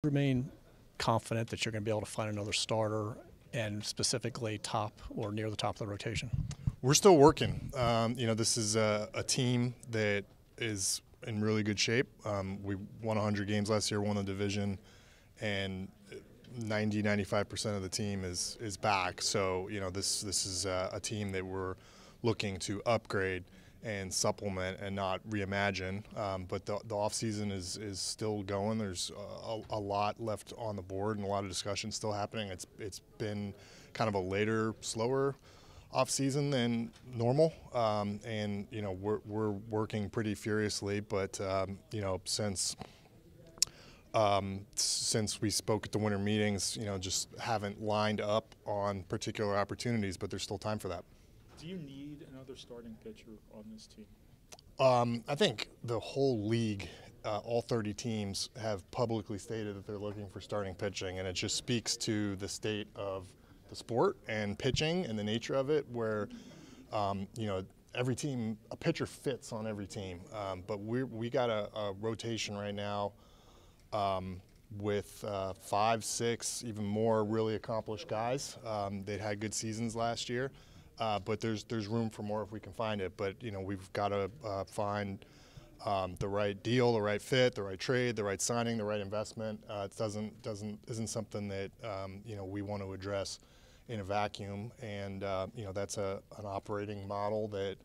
Remain confident that you're going to be able to find another starter, and specifically top or near the top of the rotation? We're still working. This is a team that is in really good shape. We won 100 games last year, won the division, and 95% of the team is back. So this is a team that we're looking to upgrade and supplement and not reimagine. But the off season is still going. There's a lot left on the board and a lot of discussion still happening. It's been kind of a later, slower off season than normal, and we're working pretty furiously. But since we spoke at the winter meetings, just haven't lined up on particular opportunities. But there's still time for that. Do you need another starting pitcher on this team? I think the whole league, all 30 teams, have publicly stated that they're looking for starting pitching, and it just speaks to the state of the sport and pitching and the nature of it, where every team, a pitcher fits on every team. But we got a rotation right now with 5, 6, even more really accomplished guys. They had good seasons last year. But there's room for more if we can find it. But we've got to find the right deal, the right fit, the right trade, the right signing, the right investment. It isn't something that we want to address in a vacuum. And that's an operating model that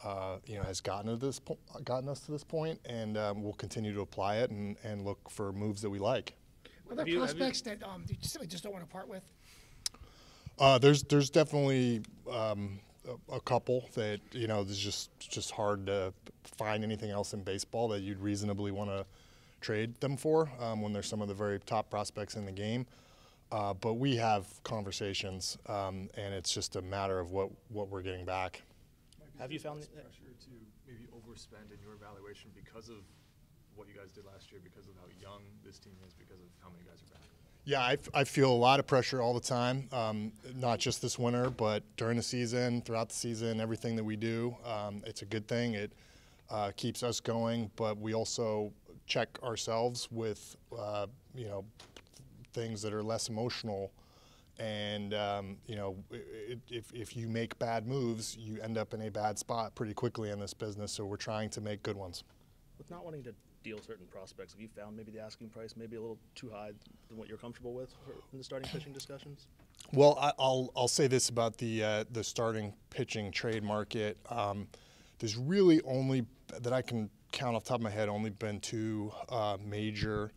has gotten us to this point, and we'll continue to apply it and look for moves that we like. Are there prospects that you simply just don't want to part with? There's definitely a couple that it's just hard to find anything else in baseball that you'd reasonably want to trade them for when there's some of the very top prospects in the game. But we have conversations, and it's just a matter of what we're getting back. Have you found pressure to maybe overspend in your evaluation because of what you guys did last year, because of how young this team is, because of how many guys are back? Yeah, I feel a lot of pressure all the time, not just this winter, but during the season, throughout the season, everything that we do. It's a good thing. It keeps us going, but we also check ourselves with, things that are less emotional. And, if you make bad moves, you end up in a bad spot pretty quickly in this business, so we're trying to make good ones. With not wanting to deal certain prospects, have you found maybe the asking price maybe a little too high than what you're comfortable with in the starting pitching discussions? Well, I'll say this about the starting pitching trade market. There's really only, that I can count off the top of my head, only been 2 major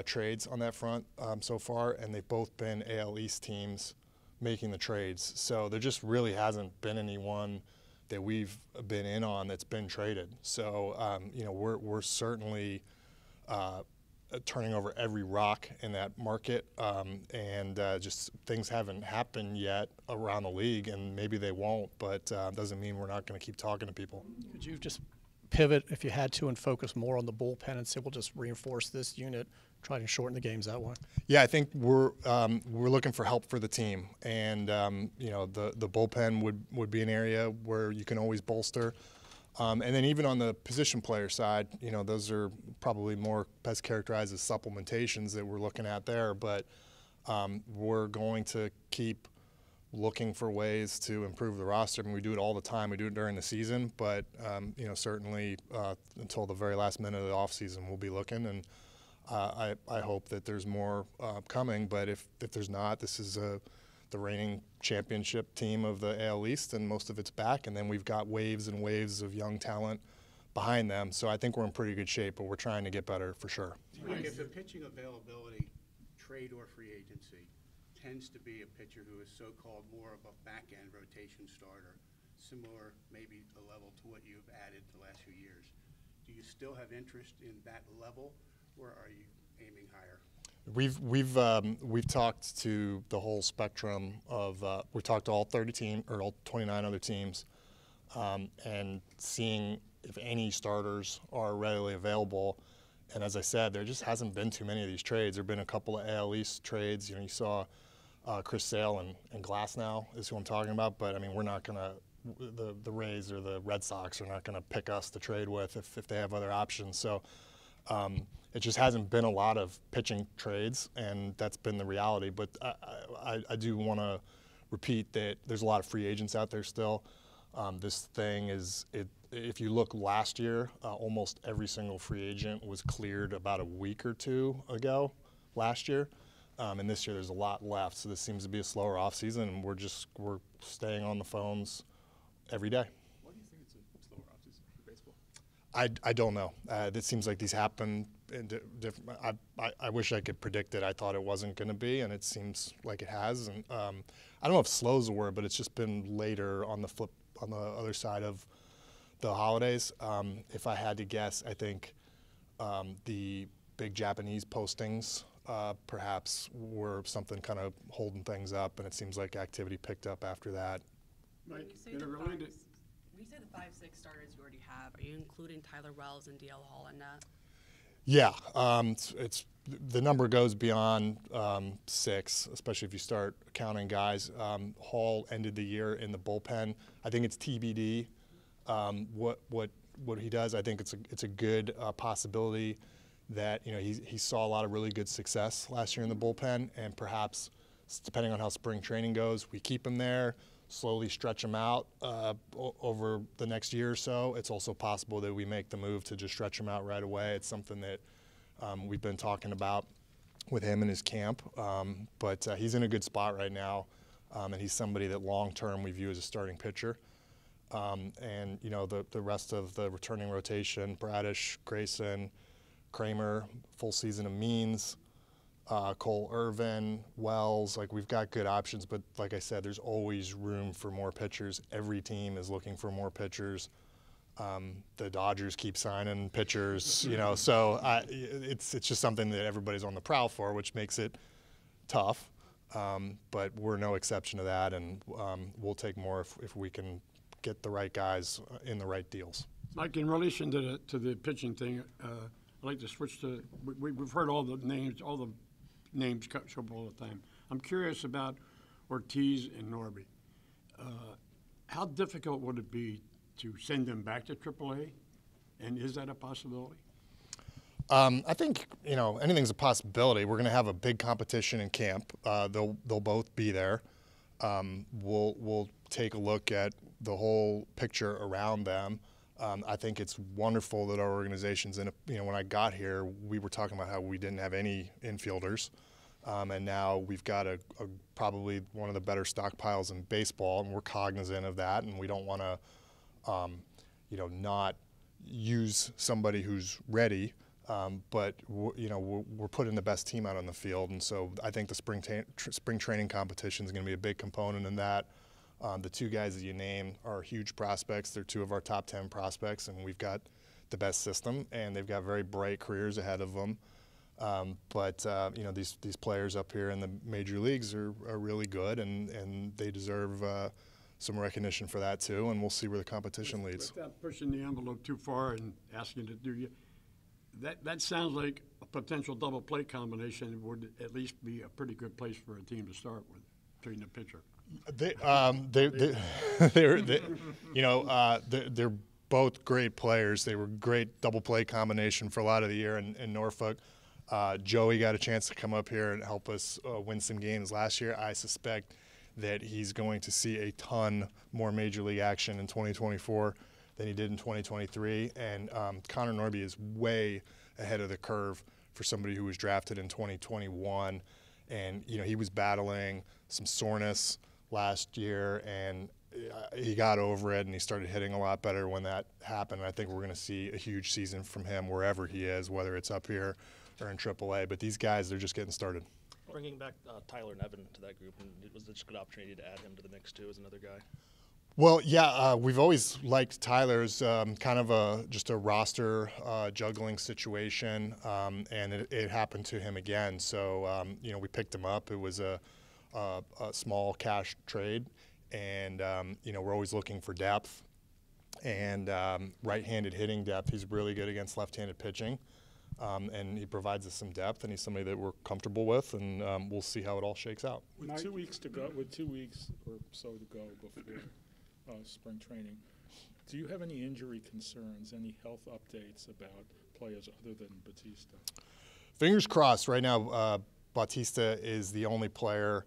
trades on that front so far, and they've both been AL East teams making the trades. So there just really hasn't been anyone that we've been in on that's been traded. So we're certainly turning over every rock in that market, and just things haven't happened yet around the league, and maybe they won't, but doesn't mean we're not going to keep talking to people. Could you just pivot, if you had to, and focus more on the bullpen and say, we'll just reinforce this unit, try to shorten the games that way? Yeah, I think we're looking for help for the team, and the bullpen would be an area where you can always bolster, and then even on the position player side, those are probably more best characterized as supplementations that we're looking at there. But we're going to keep looking for ways to improve the roster. I mean, we do it all the time. We do it during the season, but certainly until the very last minute of the off season, we'll be looking. And I hope that there's more coming. But if there's not, this is the reigning championship team of the AL East, and most of it's back. And then we've got waves and waves of young talent behind them. So I think we're in pretty good shape, but we're trying to get better for sure. If the pitching availability, trade or free agency, tends to be a pitcher who is so-called more of a back-end rotation starter, similar maybe a level to what you've added the last few years, do you still have interest in that level, or are you aiming higher? We've talked to the whole spectrum of we talked to all 30 teams or all 29 other teams, and seeing if any starters are readily available. And as I said, there just hasn't been too many of these trades. There have been a couple of AL East trades. You saw Chris Sale and Glasnow is who I'm talking about. But I mean, we're not gonna, the Rays or the Red Sox are not gonna pick us to trade with if they have other options. So it just hasn't been a lot of pitching trades, and that's been the reality. But I do want to repeat that there's a lot of free agents out there still. This thing is, if you look last year, almost every single free agent was cleared about a week or two ago last year. And this year there's a lot left, so this seems to be a slower offseason, and we're staying on the phones every day. Why do you think it's a slower offseason for baseball? I don't know. It seems like these happen in different. I wish I could predict it. I thought it wasn't going to be, and it seems like it has. And I don't know if slow's a word, but it's just been later on the other side of the holidays. If I had to guess, I think the big Japanese postings perhaps were something kind of holding things up, and it seems like activity picked up after that. When you say the 5-6 starters you already have, are you including Tyler Wells and DL Hall in that? Yeah, it's the number goes beyond 6, especially if you start counting guys. Hall ended the year in the bullpen. I think it's TBD what he does. I think it's a good possibility that he saw a lot of really good success last year in the bullpen, and perhaps depending on how spring training goes, we keep him there, slowly stretch him out over the next year or so. It's also possible that we make the move to just stretch him out right away. It's something that we've been talking about with him in his camp, but he's in a good spot right now, and he's somebody that long-term we view as a starting pitcher. And the rest of the returning rotation, Bradish, Grayson, Kramer, full season of Means, Cole Irvin, Wells, like we've got good options, but like I said, there's always room for more pitchers. Every team is looking for more pitchers. The Dodgers keep signing pitchers, so it's just something that everybody's on the prowl for, which makes it tough. But we're no exception to that, and we'll take more if we can get the right guys in the right deals. Mike, in relation to the pitching thing, I'd like to switch to, we've heard all the names show up all the time. I'm curious about Ortiz and Norby. How difficult would it be to send them back to AAA, and is that a possibility? I think anything's a possibility. We're going to have a big competition in camp. They'll both be there. We'll take a look at the whole picture around them. I think it's wonderful that our organization's in when I got here, we were talking about how we didn't have any infielders, and now we've got a probably one of the better stockpiles in baseball, and we're cognizant of that, and we don't want to, not use somebody who's ready, but we're putting the best team out on the field, and so I think the spring training competition is going to be a big component in that. The two guys that you named are huge prospects. They're 2 of our top 10 prospects, and we've got the best system, and they've got very bright careers ahead of them. But these players up here in the major leagues are really good, and they deserve some recognition for that too. And we'll see where the competition leads. Without pushing the envelope too far and asking to do that sounds like a potential double play combination would at least be a pretty good place for a team to start with, between the pitcher. They're both great players. They were great double play combination for a lot of the year in Norfolk. Joey got a chance to come up here and help us win some games last year. I suspect that he's going to see a ton more major league action in 2024 than he did in 2023. And Connor Norby is way ahead of the curve for somebody who was drafted in 2021. And he was battling some soreness last year, and he got over it, and he started hitting a lot better when that happened. And I think we're going to see a huge season from him wherever he is, whether it's up here or in AAA. But these guys, they're just getting started. Bringing back Tyler Nevin to that group, and it was just a good opportunity to add him to the mix too as another guy. Well, yeah, we've always liked Tyler's kind of just a roster juggling situation, and it happened to him again. So, we picked him up. It was a small cash trade, and, we're always looking for depth and right-handed hitting depth. He's really good against left-handed pitching, and he provides us some depth, and he's somebody that we're comfortable with, and we'll see how it all shakes out. With 2 weeks to go, with 2 weeks or so to go before spring training, do you have any injury concerns, any health updates about players other than Batista? Fingers crossed. Right now, Bautista is the only player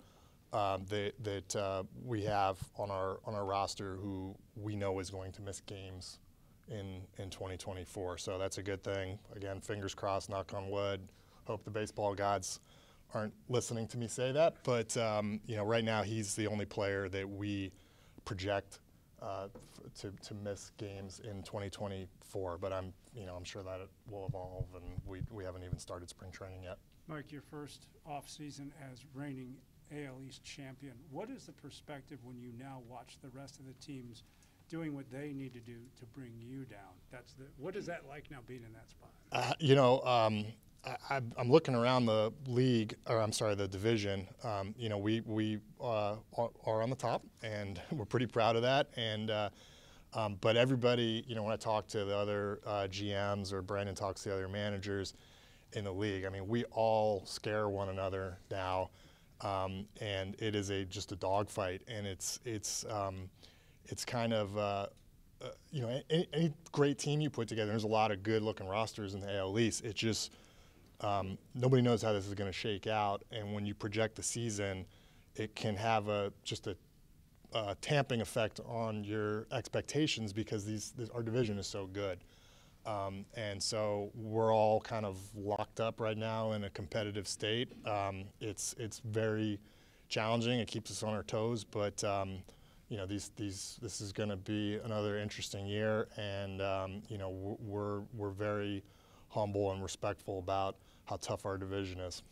that we have on our roster who we know is going to miss games in 2024. So that's a good thing. Again, fingers crossed, knock on wood. Hope the baseball gods aren't listening to me say that. But right now he's the only player that we project to miss games in 2024. But I'm sure that it will evolve, and we haven't even started spring training yet. Mike, your first off-season as reigning AL East champion. What is the perspective when you now watch the rest of the teams doing what they need to do to bring you down? What is that like now being in that spot? I'm looking around the league, or I'm sorry, the division. We are on the top, and we're pretty proud of that. And but everybody, when I talk to the other GMs or Brandon talks to the other managers in the league, I mean, we all scare one another now, and it is just a dogfight. And it's kind of any great team you put together. There's a lot of good-looking rosters in the AL East. It just nobody knows how this is going to shake out, and when you project the season, it can have just a tamping effect on your expectations because our division is so good. And so we're all kind of locked up right now in a competitive state. It's very challenging. It keeps us on our toes, but this is going to be another interesting year, and we're very humble and respectful about how tough our division is.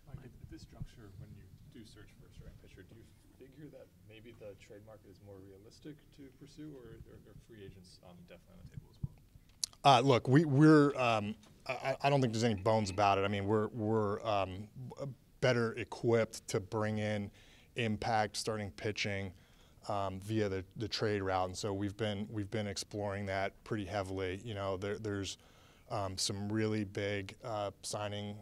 Mike, at this juncture, when you do search for a starting pitcher, do you figure that maybe the trade market is more realistic to pursue, or are free agents definitely on the table as well? Look, we're I don't think there's any bones about it. I mean, we're better equipped to bring in impact starting pitching via the trade route, and so we've been exploring that pretty heavily. There's some really big signings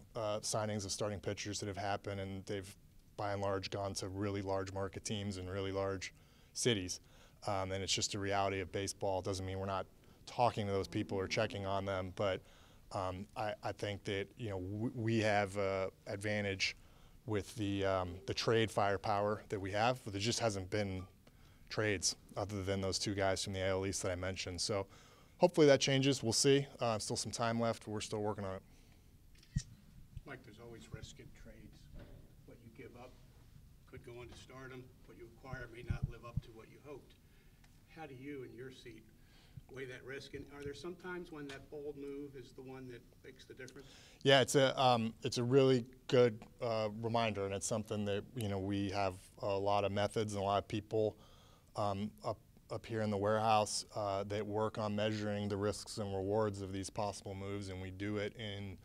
of starting pitchers that have happened, and they've by and large gone to really large market teams in really large cities. And it's just a reality of baseball. It doesn't mean we're not talking to those people or checking on them, but I think that we have advantage with the trade firepower that we have, but there just hasn't been trades other than those two guys from the AL East that I mentioned. So hopefully that changes. We'll see. Still some time left. We're still working on it. Mike, there's always risk in trades. What you give up could go into stardom. What you acquire may not live up to what you hoped. How do you, in your seat, weigh that risk? And are there some times when that bold move is the one that makes the difference? Yeah, it's a really good reminder, and it's something that we have a lot of methods and a lot of people up here in the warehouse that work on measuring the risks and rewards of these possible moves, and we do it in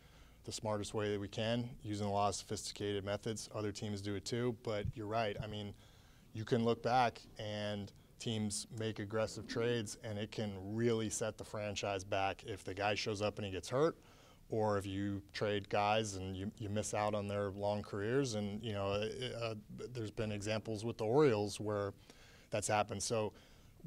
the smartest way that we can, using a lot of sophisticated methods. Other teams do it too, but you're right. I mean, you can look back and teams make aggressive trades, and it can really set the franchise back if the guy shows up and he gets hurt, or if you trade guys and you miss out on their long careers. And there's been examples with the Orioles where that's happened. So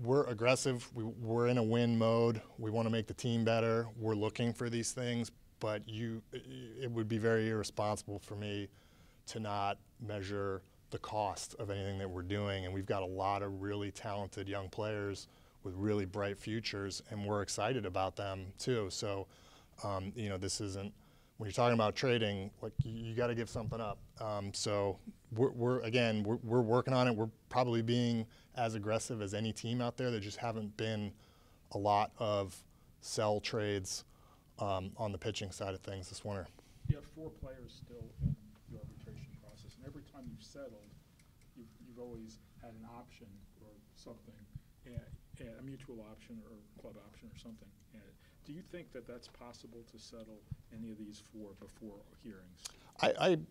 we're aggressive. We're in a win mode. We want to make the team better. We're looking for these things, but it would be very irresponsible for me to not measure the cost of anything that we're doing. And we've got a lot of really talented young players with really bright futures, and we're excited about them too. So, this isn't, when you're talking about trading, like you got to give something up. So we're working on it. We're probably being as aggressive as any team out there. There just haven't been a lot of sell trades on the pitching side of things this winter. You have 4 players still in the arbitration process, and every time you've settled, you've always had an option or something, a mutual option or club option or something. Do you think that that's possible to settle any of these 4 before hearings?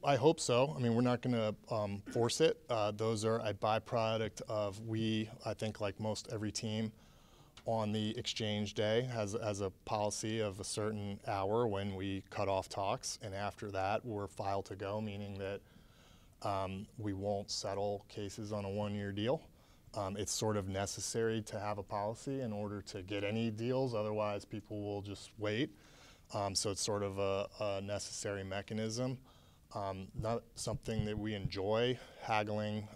I hope so. I mean, we're not going to force it. Those are a byproduct of I think like most every team on the exchange day has a policy of a certain hour when we cut off talks, and after that we're filed to go, meaning that we won't settle cases on a 1-year deal. It's sort of necessary to have a policy in order to get any deals. Otherwise, people will just wait. So it's sort of a necessary mechanism. Not something that we enjoy, haggling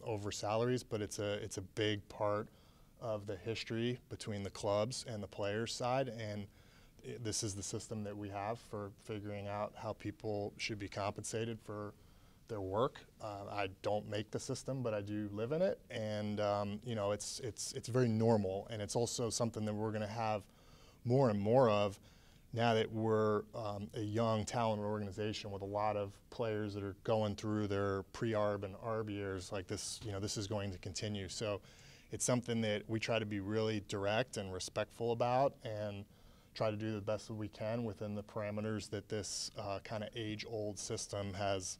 over salaries, but it's a big part of the history between the clubs and the players' side, and this is the system that we have for figuring out how people should be compensated for their work. I don't make the system, but I do live in it, and you know, it's very normal, and it's also something that we're going to have more and more of now that we're a young, talented organization with a lot of players that are going through their pre-ARB and ARB years. Like this, you know, this is going to continue. So it's something that we try to be really direct and respectful about, and try to do the best that we can within the parameters that this kind of age-old system has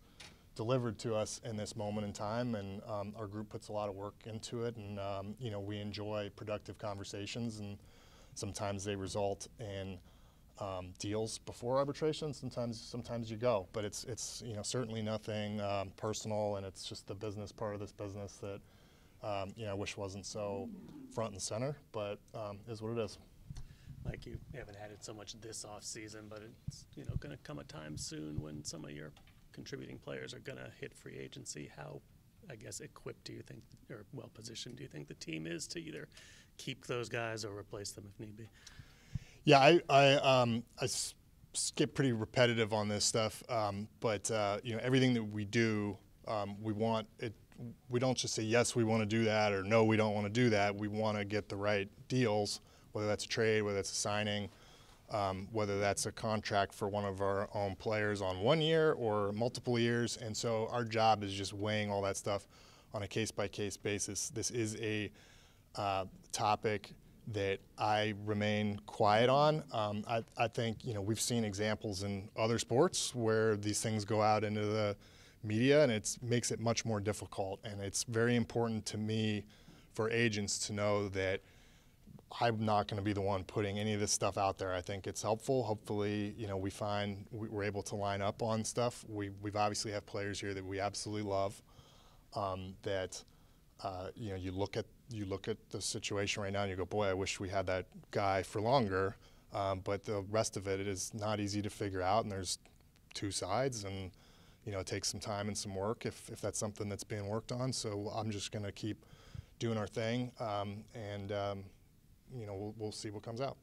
delivered to us in this moment in time. And our group puts a lot of work into it, and you know, we enjoy productive conversations, and sometimes they result in deals before arbitration. Sometimes you go, but it's you know, certainly nothing personal, and it's just the business part of this business that you know, I wish wasn't so front and center, but is what it is. Like, you haven't had it so much this off season, but it's, you know, going to come a time soon when some of your contributing players are going to hit free agency. How, I guess, equipped do you think, or well positioned do you think the team is to either keep those guys or replace them if need be? Yeah, I get pretty repetitive on this stuff, but you know, everything that we do, we want it. We don't just say yes, we want to do that, or no, we don't want to do that. We want to get the right deals, whether that's a trade, whether that's a signing, whether that's a contract for one of our own players on 1 year or multiple years. And so our job is just weighing all that stuff on a case-by-case basis. This is a topic that I remain quiet on. I think, you know, we've seen examples in other sports where these things go out into the media, and it makes it much more difficult. And it's very important to me for agents to know that I'm not going to be the one putting any of this stuff out there. I think it's helpful. Hopefully, you know, we're able to line up on stuff. We've obviously have players here that we absolutely love. That you know, you look at the situation right now and you go, boy, I wish we had that guy for longer. But the rest of it is not easy to figure out, and there's two sides, and you know, it takes some time and some work if that's something that's being worked on. So I'm just going to keep doing our thing, and you know, we'll see what comes out.